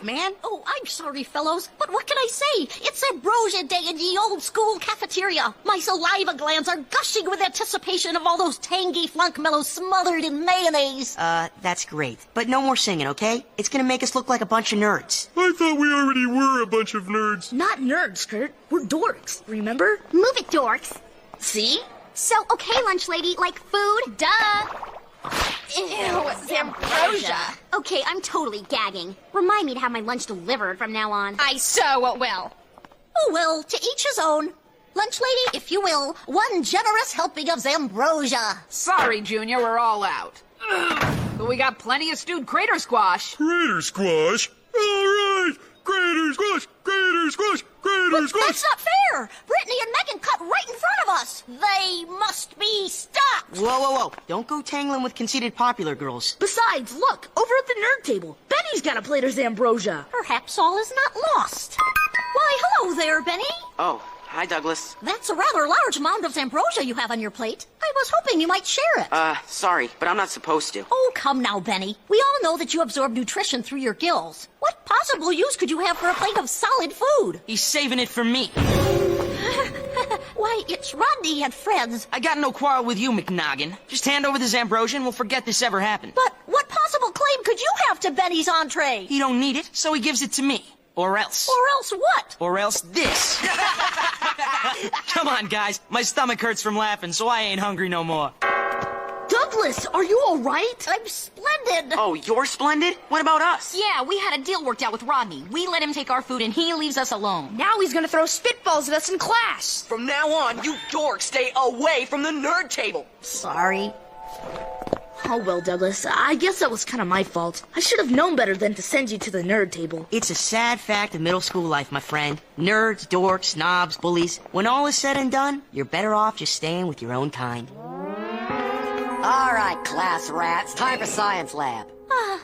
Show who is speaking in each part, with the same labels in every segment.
Speaker 1: man.
Speaker 2: Oh, I'm sorry, fellows, but what can I say? It's Ambrosia Day in the old school cafeteria. My saliva glands are gushing with anticipation of all those tangy flunkmellows smothered in mayonnaise.
Speaker 1: That's great. But no more singing, okay? It's gonna make us look like a bunch of nerds.
Speaker 3: I thought we already were a bunch of nerds.
Speaker 4: Not nerds, Kurt. We're dorks, remember?
Speaker 5: Move it, dorks.
Speaker 4: See?
Speaker 5: So, okay, lunch lady, like food?
Speaker 6: Duh. Ew, Ambrosia.
Speaker 5: Okay, I'm totally gagging. Remind me to have my lunch delivered from now on.
Speaker 6: I so will.
Speaker 2: Oh, well, to each his own. Lunch lady, if you will, one generous helping of Zambrosia.
Speaker 7: Sorry, Junior, we're all out. But we got plenty of stewed crater squash.
Speaker 3: Crater squash? All right! Crater squash! Crater squash! Crater squash!
Speaker 2: That's not fair! Brittany and Megan cut right in front of us. They must be stopped.
Speaker 1: Whoa. Don't go tangling with conceited popular girls.
Speaker 4: Besides, look, over at the nerd table, Benny's got a plate of Zambrosia.
Speaker 2: Perhaps all is not lost. Why, hello there, Benny.
Speaker 1: Oh, hi, Douglas.
Speaker 2: That's a rather large mound of Zambrosia you have on your plate. I was hoping you might share it.
Speaker 1: Sorry, but I'm not supposed to.
Speaker 2: Oh, come now, Benny. We all know that you absorb nutrition through your gills. What possible use could you have for a plate of solid food?
Speaker 1: He's saving it for me.
Speaker 2: Why, it's Rodney and friends.
Speaker 1: I got no quarrel with you, McNoggin. Just hand over the Zambrosia and we'll forget this ever happened.
Speaker 2: But what possible claim could you have to Benny's entree?
Speaker 1: He don't need it, so he gives it to me. Or else.
Speaker 2: Or else what?
Speaker 1: Or else this. Come on, guys. My stomach hurts from laughing, so I ain't hungry no more.
Speaker 4: Douglas, are you all right?
Speaker 2: I'm splendid.
Speaker 1: Oh, you're splendid? What about us?
Speaker 6: Yeah, we had a deal worked out with Rodney. We let him take our food and he leaves us alone.
Speaker 4: Now he's gonna throw spitballs at us in class.
Speaker 8: From now on, you dorks stay away from the nerd table.
Speaker 2: Sorry.
Speaker 4: Oh, well, Douglas, I guess that was kind of my fault. I should have known better than to send you to the nerd table.
Speaker 1: It's a sad fact of middle school life, my friend. Nerds, dorks, snobs, bullies. When all is said and done, you're better off just staying with your own kind.
Speaker 9: All right, class rats, time for science lab.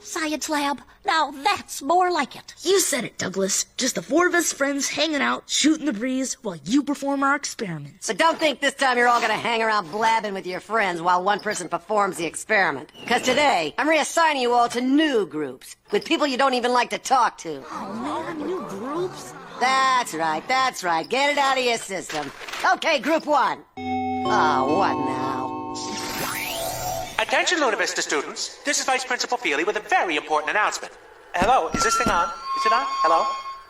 Speaker 2: Science lab. Now that's more like it.
Speaker 4: You said it, Douglas. Just the four of us friends hanging out, shooting the breeze, while you perform our experiments.
Speaker 9: But don't think this time you're all gonna hang around blabbing with your friends while one person performs the experiment. Because today, I'm reassigning you all to new groups, with people you don't even like to talk to.
Speaker 4: Oh, man, new groups?
Speaker 9: That's right. Get it out of your system. Okay, group one. Oh, what now?
Speaker 10: Attention, Luna Vista students. This is Vice Principal Feely with a very important announcement. Hello, is this thing on? Is it on? Hello?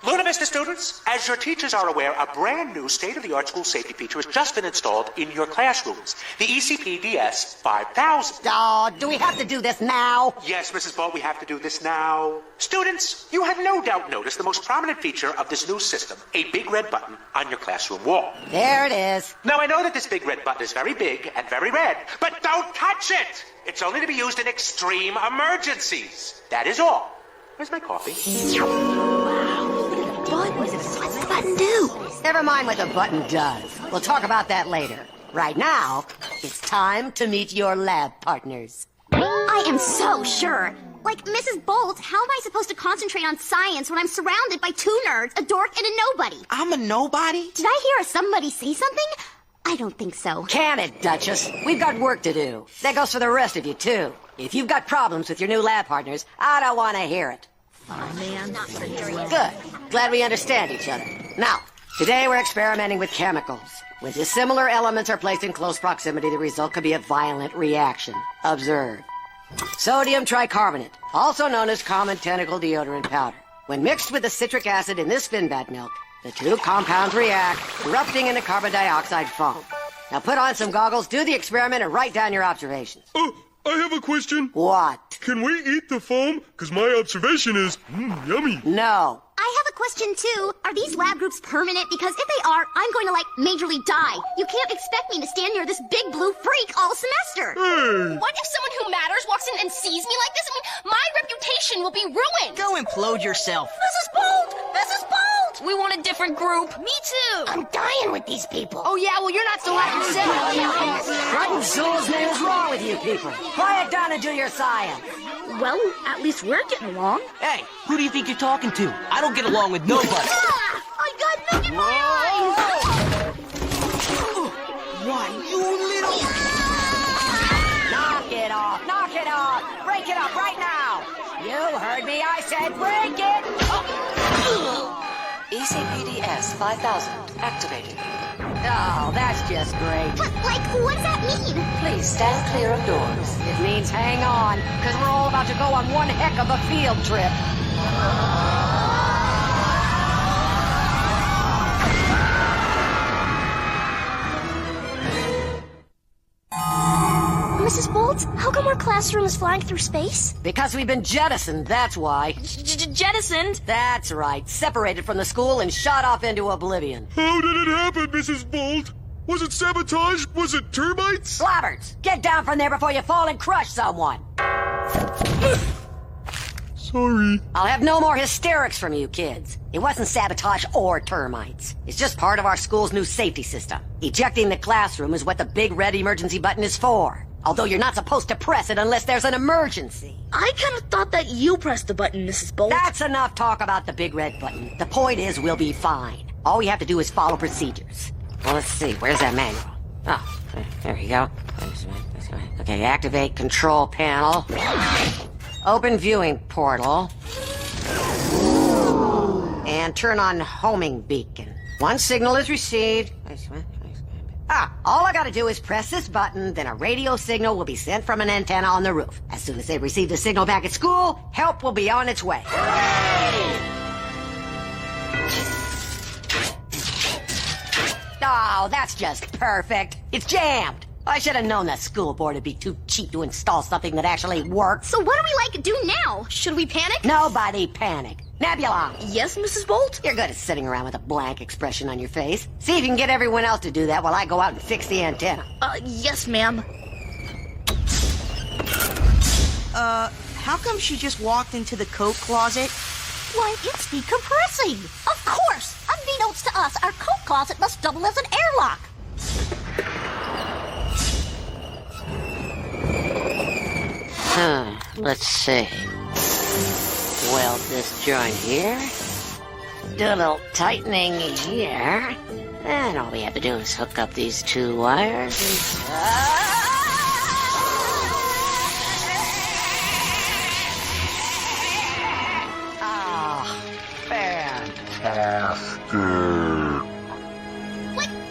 Speaker 10: Luna Vista students, as your teachers are aware, a brand new state-of-the-art school safety feature has just been installed in your classrooms. The ECP-DS 5000.
Speaker 9: Oh, do we have to do this now?
Speaker 10: Yes, Mrs. Bolt, we have to do this now. Students, you have no doubt noticed the most prominent feature of this new system, a big red button on your classroom wall.
Speaker 9: There it is.
Speaker 10: Now, I know that this big red button is very big and very red, but don't touch it! It's only to be used in extreme emergencies. That is all. Where's my coffee?
Speaker 4: What's the button do?
Speaker 9: Never mind what the button does. We'll talk about that later. Right now, it's time to meet your lab partners.
Speaker 5: I am so sure. Like, Mrs. Bolt, how am I supposed to concentrate on science when I'm surrounded by two nerds, a dork, and a nobody?
Speaker 1: I'm a nobody?
Speaker 5: Did I hear somebody say something? I don't think so.
Speaker 9: Can it, Duchess? We've got work to do. That goes for the rest of you, too. If you've got problems with your new lab partners, I don't want to hear it.
Speaker 4: Oh, man.
Speaker 9: Good. Glad we understand each other. Now, today we're experimenting with chemicals. When dissimilar elements are placed in close proximity, the result could be a violent reaction. Observe. Sodium tricarbonate, also known as common tentacle deodorant powder. When mixed with the citric acid in this Finbat milk, the two compounds react, erupting into carbon dioxide foam. Now put on some goggles, do the experiment, and write down your observations.
Speaker 3: Oh, I have a question.
Speaker 9: What?
Speaker 3: Can we eat the foam? Because my observation is, yummy.
Speaker 9: No.
Speaker 5: I have a question, too. Are these lab groups permanent? Because if they are, I'm going to, majorly die. You can't expect me to stand near this big blue freak all semester.
Speaker 3: Hey!
Speaker 6: What if someone who matters walks in and sees me like this? I mean, my reputation will be ruined.
Speaker 1: Go implode yourself.
Speaker 2: Mrs. Bolt! Mrs. Bolt!
Speaker 6: We want a different group.
Speaker 4: Me too.
Speaker 2: I'm dying with these people.
Speaker 6: Oh, yeah, well, you're not so happy yourself.
Speaker 9: What in Zul's name is wrong with you people? Quiet down and do your science.
Speaker 4: Well, at least we're getting along.
Speaker 1: Hey, who do you think you're talking to? I don't get along with nobody.
Speaker 4: I got milk in my eyes!
Speaker 1: Why, you little...
Speaker 9: Knock it off! Knock it off! Break it up right now! You heard me, I said break it! ECPDS 5000 activated. Oh, that's just great.
Speaker 5: But, what does that mean?
Speaker 9: Please stand clear of doors. It means hang on, because we're all about to go on one heck of a field trip.
Speaker 5: Mrs. Bolt, how come our classroom is flying through space?
Speaker 9: Because we've been jettisoned, that's why.
Speaker 4: Jettisoned?
Speaker 9: That's right. Separated from the school and shot off into oblivion.
Speaker 3: How did it happen, Mrs. Bolt? Was it sabotage? Was it termites?
Speaker 9: Slobberts, get down from there before you fall and crush someone.
Speaker 3: Sorry.
Speaker 9: I'll have no more hysterics from you kids. It wasn't sabotage or termites. It's just part of our school's new safety system. Ejecting the classroom is what the big red emergency button is for. Although you're not supposed to press it unless there's an emergency.
Speaker 4: I kind of thought that you pressed the button, Mrs. Bolt.
Speaker 9: That's enough talk about the big red button. The point is we'll be fine. All we have to do is follow procedures. Well, let's see. Where's that manual? Oh, there you go. Okay, activate control panel. Open viewing portal. And turn on homing beacon. One signal is received. All I gotta do is press this button, then a radio signal will be sent from an antenna on the roof. As soon as they receive the signal back at school, help will be on its way. Oh, that's just perfect. It's jammed. I should have known the school board would be too cheap to install something that actually works.
Speaker 5: So what do we, do now? Should we panic?
Speaker 9: Nobody panic. Nebula!
Speaker 4: Yes, Mrs. Bolt?
Speaker 9: You're good at sitting around with a blank expression on your face. See if you can get everyone else to do that while I go out and fix the antenna.
Speaker 4: Yes, ma'am.
Speaker 1: How come she just walked into the coat closet?
Speaker 2: Why, it's decompressing. Of course. Unbeknownst to us, our coat closet must double as an airlock.
Speaker 9: Let's see. Weld this joint here. Do a little tightening here. And all we have to do is hook up these two wires. Fantastic.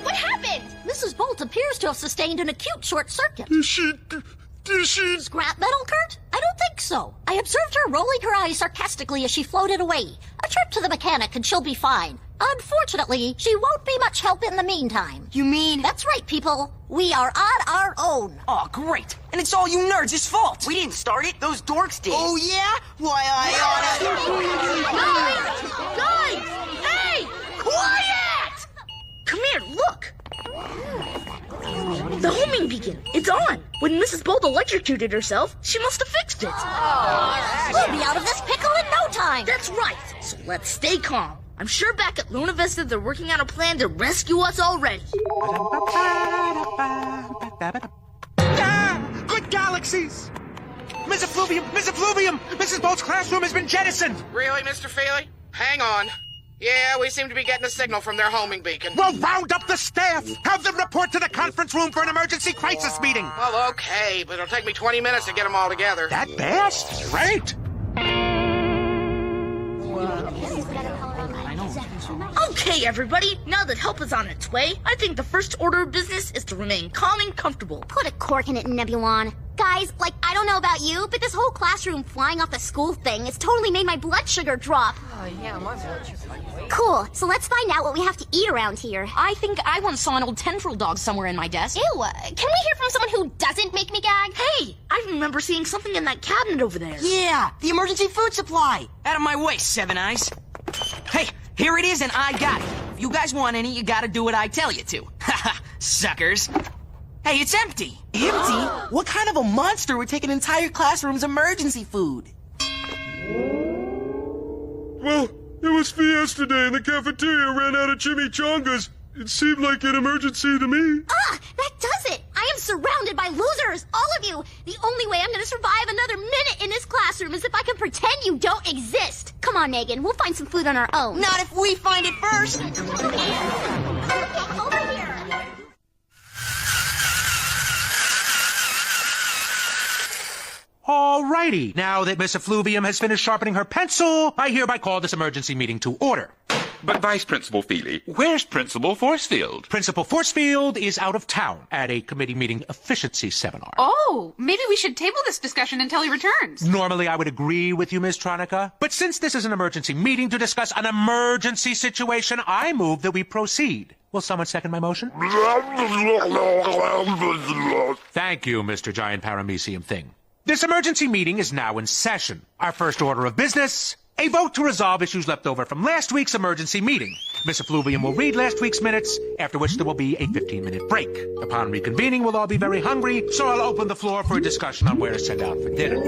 Speaker 2: What happened? Mrs. Bolt appears to have sustained an acute short circuit.
Speaker 3: Did she...
Speaker 2: Scrap metal, Kurt? I don't think so. I observed her rolling her eyes sarcastically as she floated away. A trip to the mechanic and she'll be fine. Unfortunately, she won't be much help in the meantime.
Speaker 1: You mean?
Speaker 2: That's right, people. We are on our own.
Speaker 8: Oh, great. And it's all you nerds' fault.
Speaker 1: We didn't start it. Those dorks did.
Speaker 8: Oh, yeah? Why, I oughta...
Speaker 4: Guys! Hey!
Speaker 8: Quiet!
Speaker 4: Come here, look! The homing beacon. It's on. When Mrs. Bolt electrocuted herself, she must have fixed it.
Speaker 2: We'll be out of this pickle in no time.
Speaker 4: That's right. So let's stay calm. I'm sure back at Luna Vista they're working on a plan to rescue us already.
Speaker 10: Ah, good galaxies! Miss Effluvium! Miss Effluvium! Mrs. Bolt's classroom has been jettisoned!
Speaker 11: Really, Mr. Feely? Hang on. Yeah, we seem to be getting a signal from their homing beacon.
Speaker 10: Well, round up the staff! Have them report to the conference room for an emergency crisis meeting!
Speaker 11: Well, okay, but it'll take me 20 minutes to get them all together.
Speaker 10: That fast? Great!
Speaker 4: Okay, everybody. Now that help is on its way, I think the first order of business is to remain calm and comfortable.
Speaker 5: Put a cork in it, Nebulon. Guys, I don't know about you, but this whole classroom flying off the school thing has totally made my blood sugar drop.
Speaker 7: Oh, yeah, my blood sugar.
Speaker 5: Cool, so let's find out what we have to eat around here.
Speaker 6: I think I once saw an old tendril dog somewhere in my desk. Ew, can we hear from someone who doesn't make me gag?
Speaker 4: Hey, I remember seeing something in that cabinet over there.
Speaker 1: Yeah, the emergency food supply. Out of my way, Seven Eyes. Hey, here it is and I got it. If you guys want any, you gotta do what I tell you to. Haha, suckers. Hey, it's empty.
Speaker 8: Empty? What kind of a monster would take an entire classroom's emergency food?
Speaker 3: Well, it was Fiesta Day and the cafeteria ran out of chimichangas. It seemed like an emergency to me.
Speaker 5: That does it! I am surrounded by losers, all of you! The only way I'm gonna survive another minute in this classroom is if I can pretend you don't exist! Come on, Megan, we'll find some food on our own.
Speaker 1: Not if we find it first.
Speaker 5: Over here!
Speaker 10: Alrighty, now that Miss Effluvium has finished sharpening her pencil, I hereby call this emergency meeting to order.
Speaker 12: But Vice Principal Feely, where's Principal Forcefield?
Speaker 10: Principal Forcefield is out of town at a committee meeting efficiency seminar.
Speaker 7: Oh, maybe we should table this discussion until he returns.
Speaker 10: Normally, I would agree with you, Ms. Tronica, but since this is an emergency meeting to discuss an emergency situation, I move that we proceed. Will someone second my motion? Thank you, Mr. Giant Paramecium Thing. This emergency meeting is now in session. Our first order of business, a vote to resolve issues left over from last week's emergency meeting. Miss Effluvium will read last week's minutes, after which there will be a 15-minute break. Upon reconvening, we'll all be very hungry, so I'll open the floor for a discussion on where to send out for dinner.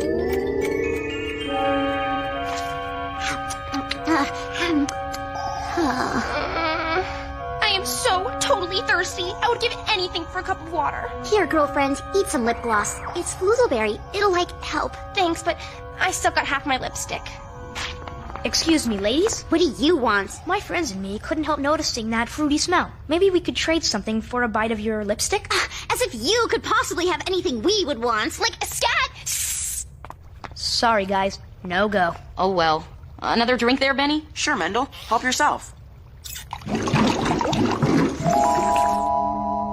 Speaker 6: I am so totally thirsty. I would give anything for a cup of water.
Speaker 5: Here, girlfriend, eat some lip gloss. It's Fluzelberry. It'll, help.
Speaker 6: Thanks, but I still got half my lipstick.
Speaker 13: Excuse me, ladies?
Speaker 5: What do you want?
Speaker 13: My friends and me couldn't help noticing that fruity smell. Maybe we could trade something for a bite of your lipstick?
Speaker 5: As if you could possibly have anything we would want. Like a scat!
Speaker 13: Sorry, guys. No go.
Speaker 6: Oh, well. Another drink there, Benny?
Speaker 1: Sure, Mendel. Help yourself.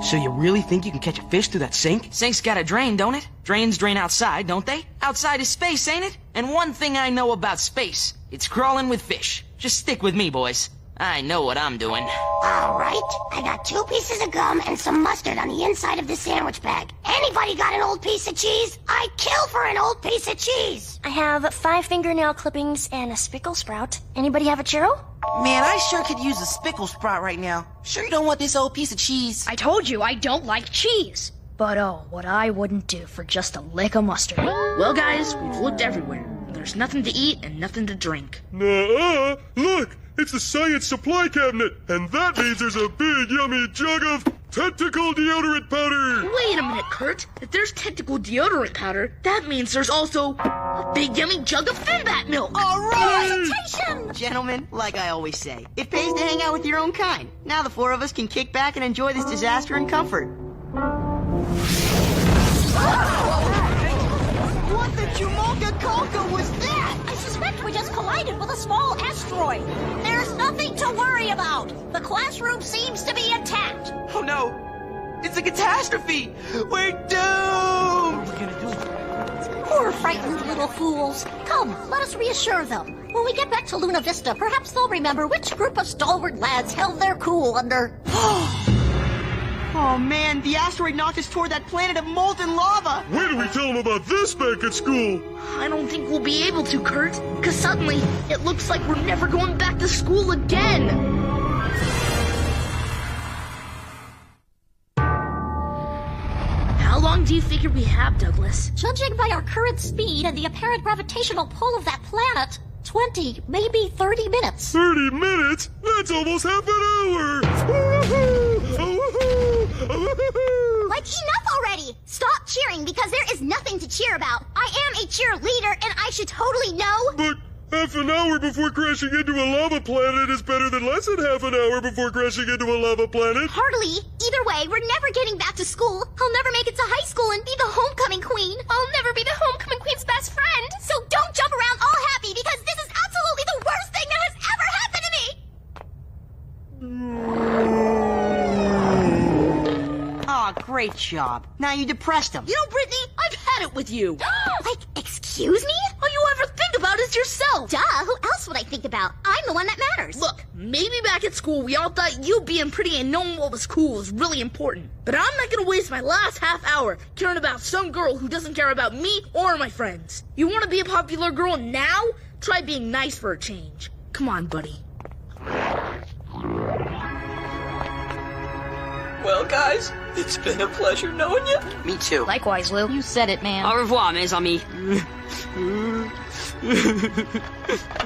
Speaker 1: So you really think you can catch a fish through that sink? Sink's got a drain, don't it? Drains drain outside, don't they? Outside is space, ain't it? And one thing I know about space, it's crawling with fish. Just stick with me, boys. I know what I'm doing.
Speaker 5: All right. I got 2 pieces of gum and some mustard on the inside of the sandwich bag. Anybody got an old piece of cheese? I'd kill for an old piece of cheese.
Speaker 13: I have 5 fingernail clippings and a spickle sprout. Anybody have a churro?
Speaker 8: Man, I sure could use a spickle sprout right now. Sure you don't want this old piece of cheese?
Speaker 13: I told you I don't like cheese. But oh, what I wouldn't do for just a lick of mustard.
Speaker 4: Well, guys, we've looked everywhere. There's nothing to eat and nothing to drink.
Speaker 3: Nuh-uh. Look, it's the science supply cabinet, and that means there's a big yummy jug of tentacle deodorant powder.
Speaker 4: Wait a minute, Kurt. If there's tentacle deodorant powder, that means there's also a big yummy jug of Finbat milk.
Speaker 8: All right!
Speaker 5: Presentation!
Speaker 8: Gentlemen, like I always say, it pays to hang out with your own kind. Now the 4 of us can kick back and enjoy this disaster in comfort. What the Jumalka was that?
Speaker 2: I suspect we just collided with a small asteroid. There's nothing to worry about. The classroom seems to be intact.
Speaker 8: Oh no! It's a catastrophe! We're doomed!
Speaker 2: Poor frightened little fools. Come, let us reassure them. When we get back to Luna Vista, perhaps they'll remember which group of stalwart lads held their cool under...
Speaker 8: Oh man, the asteroid knocked us toward that planet of molten lava!
Speaker 3: Where do we tell them about this back at school?
Speaker 4: I don't think we'll be able to, Kurt. Because suddenly, it looks like we're never going back to school again. How long do you figure we have, Douglas?
Speaker 2: Judging by our current speed and the apparent gravitational pull of that planet, 20, maybe 30 minutes.
Speaker 3: 30 minutes? That's almost half an hour!
Speaker 5: Like, enough already! Stop cheering, because there is nothing to cheer about. I am a cheerleader, and I should totally know.
Speaker 3: But half an hour before crashing into a lava planet is better than less than half an hour before crashing into a lava planet.
Speaker 5: Hardly. Either way, we're never getting back to school. I'll never make it to high school and be the homecoming queen.
Speaker 6: I'll never be the homecoming queen's best friend.
Speaker 5: So don't jump around all happy, because this is absolutely the worst thing that has ever happened to me!
Speaker 8: Aw, great job. Now you depressed him.
Speaker 4: You know, Brittany, I've had it with you.
Speaker 5: Like, excuse me?
Speaker 4: All you ever think about is yourself.
Speaker 5: Duh, who else would I think about? I'm the one that matters.
Speaker 4: Look, maybe back at school we all thought you being pretty and knowing what was cool was really important. But I'm not gonna waste my last half hour caring about some girl who doesn't care about me or my friends. You wanna be a popular girl now? Try being nice for a change. Come on, buddy.
Speaker 8: Well, guys, it's been a pleasure knowing you.
Speaker 1: Me too.
Speaker 13: Likewise, Lou.
Speaker 6: You said it, man.
Speaker 1: Au revoir, mes amis.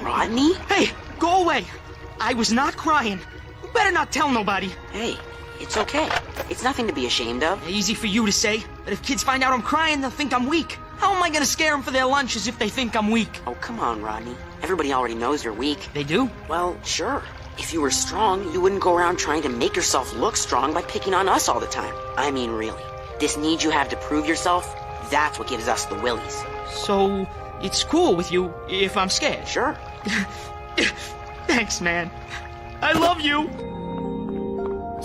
Speaker 1: Rodney? Hey, go away. I was not crying. You better not tell nobody. Hey, it's okay. It's nothing to be ashamed of. Easy for you to say, but if kids find out I'm crying, they'll think I'm weak. How am I gonna scare them for their lunches if they think I'm weak?
Speaker 14: Oh, come on, Rodney. Everybody already knows you're weak.
Speaker 1: They do?
Speaker 14: Well, sure. If you were strong, you wouldn't go around trying to make yourself look strong by picking on us all the time. I mean, really. This need you have to prove yourself, that's what gives us the willies.
Speaker 1: So, it's cool with you if I'm scared?
Speaker 14: Sure.
Speaker 1: Thanks, man. I love you!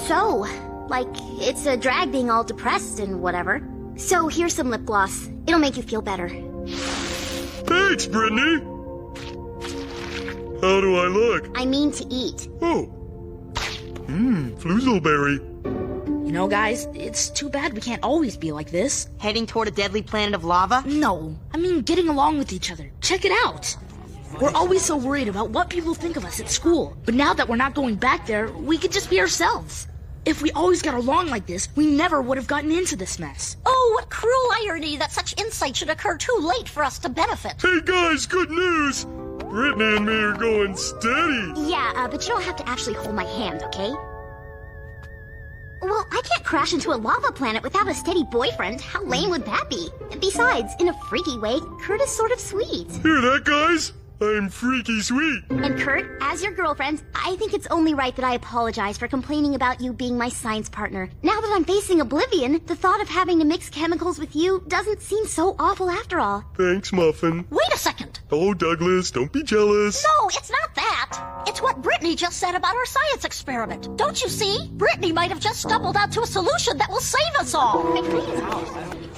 Speaker 5: So, like, it's a drag being all depressed and whatever. So here's some lip gloss. It'll make you feel better.
Speaker 3: Thanks, Brittany! How do I look?
Speaker 5: I mean to eat.
Speaker 3: Oh. Floozleberry.
Speaker 4: You know, guys, it's too bad we can't always be like this.
Speaker 8: Heading toward a deadly planet of lava?
Speaker 4: No, I mean getting along with each other. Check it out. We're always so worried about what people think of us at school. But now that we're not going back there, we could just be ourselves. If we always got along like this, we never would have gotten into this mess.
Speaker 2: Oh, what cruel irony that such insight should occur too late for us to benefit.
Speaker 3: Hey guys, good news! Brittany and me are going steady.
Speaker 5: Yeah, but you don't have to actually hold my hand, okay? Well, I can't crash into a lava planet without a steady boyfriend. How lame would that be? Besides, in a freaky way, Kurt is sort of sweet.
Speaker 3: Hear that, guys? I'm freaky sweet.
Speaker 5: And Kurt, as your girlfriend, I think it's only right that I apologize for complaining about you being my science partner. Now that I'm facing oblivion, the thought of having to mix chemicals with you doesn't seem so awful after all.
Speaker 3: Thanks, Muffin.
Speaker 2: Wait a second.
Speaker 3: Hello, Douglas. Don't be jealous.
Speaker 2: No, it's not that. It's what Brittany just said about our science experiment. Don't you see? Brittany might have just stumbled out to a solution that will save us all.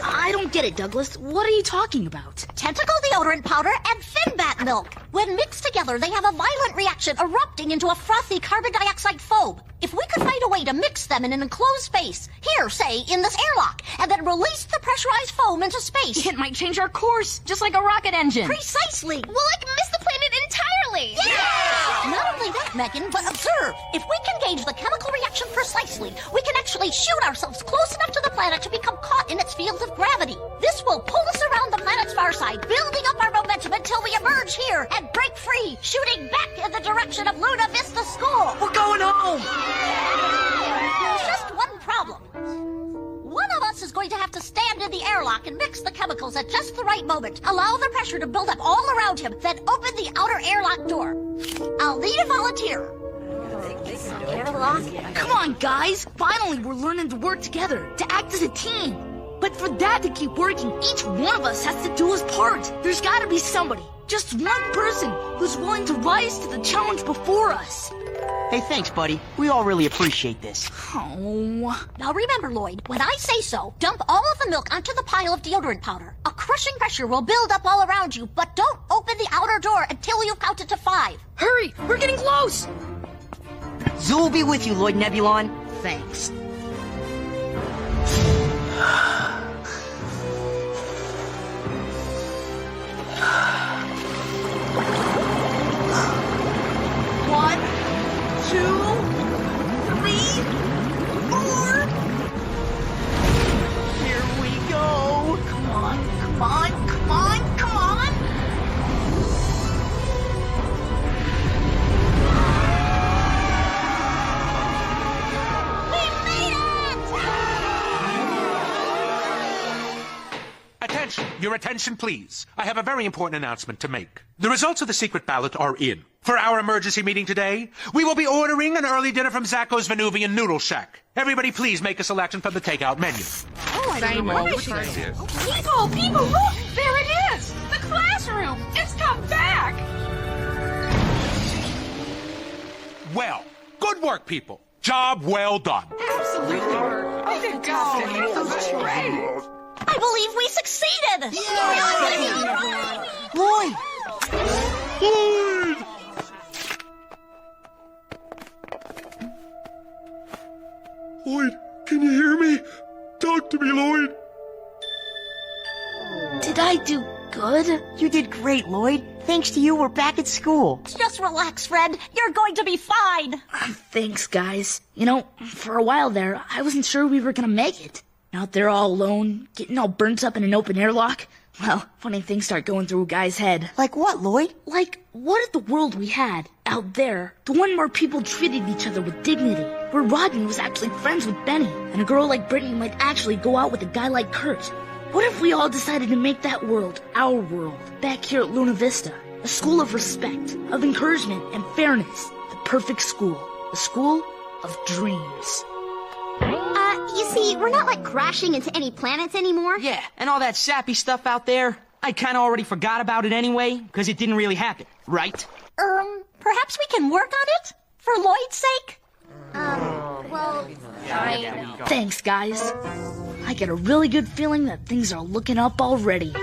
Speaker 4: I don't get it, Douglas. What are you talking about?
Speaker 2: Tentacle deodorant powder and finbat milk. When mixed together, they have a violent reaction erupting into a frothy carbon dioxide foam. If we could find a way to mix them in an enclosed space, here, say, in this airlock, and then release the pressurized foam into space.
Speaker 6: It might change our course, just like a rocket engine.
Speaker 2: Precisely.
Speaker 5: We'll, miss the planet entirely!
Speaker 2: Yeah! Not only that, Megan, but observe. If we can gauge the chemical reaction precisely, we can actually shoot ourselves close enough to the planet to become caught in its field of gravity. This will pull us around the planet's far side, building up our momentum until we emerge here and break free, shooting back in the direction of Luna Vista School.
Speaker 1: We're going home!
Speaker 2: There's just one problem. One of us is going to have to stand in the airlock and mix the chemicals at just the right moment, allow the pressure to build up all around him, then open the outer airlock door. I'll need a volunteer.
Speaker 4: Come on, guys. Finally, we're learning to work together, to act as a team. But for that to keep working, each one of us has to do his part. There's gotta be somebody, just one person, who's willing to rise to the challenge before us.
Speaker 8: Hey, thanks, buddy. We all really appreciate this.
Speaker 4: Oh.
Speaker 2: Now remember, Lloyd, when I say so, dump all of the milk onto the pile of deodorant powder. A crushing pressure will build up all around you, but don't open the outer door until you've counted to 5.
Speaker 4: Hurry! We're getting close!
Speaker 8: Zoo will be with you, Lloyd Nebulon.
Speaker 4: Thanks. One, 2, 3, 4. Here we go. Come on, come on, come on, come on.
Speaker 2: We made it!
Speaker 10: Attention! Your attention, please. I have a very important announcement to make. The results of the secret ballot are in. For our emergency meeting today, we will be ordering an early dinner from Zacco's Venuvian Noodle Shack. Everybody please make a selection from the takeout menu.
Speaker 6: People, look! There it is! The classroom! It's come back!
Speaker 10: Well, good work, people. Job well done.
Speaker 6: Absolutely. I did great.
Speaker 2: I believe we succeeded!
Speaker 8: Lloyd!
Speaker 3: Lloyd! Lloyd, can you hear me? Talk to me, Lloyd.
Speaker 4: Did I do good?
Speaker 8: You did great, Lloyd. Thanks to you, we're back at school.
Speaker 2: Just relax, friend. You're going to be fine.
Speaker 4: Thanks, guys. You know, for a while there, I wasn't sure we were gonna make it. Out there all alone, getting all burnt up in an open airlock. Well, funny things start going through a guy's head.
Speaker 8: Like what, Lloyd?
Speaker 4: Like, what if the world we had, out there, the one where people treated each other with dignity, where Rodney was actually friends with Benny, and a girl like Brittany might actually go out with a guy like Kurt? What if we all decided to make that world our world, back here at Luna Vista? A school of respect, of encouragement and fairness. The perfect school. A school of dreams.
Speaker 5: You see, we're not like crashing into any planets anymore.
Speaker 1: Yeah, and all that sappy stuff out there, I kinda already forgot about it anyway, because it didn't really happen, right?
Speaker 2: Perhaps we can work on it? For for Lloyd's sake?
Speaker 5: Well,
Speaker 4: Thanks, guys. I get a really good feeling that things are looking up already.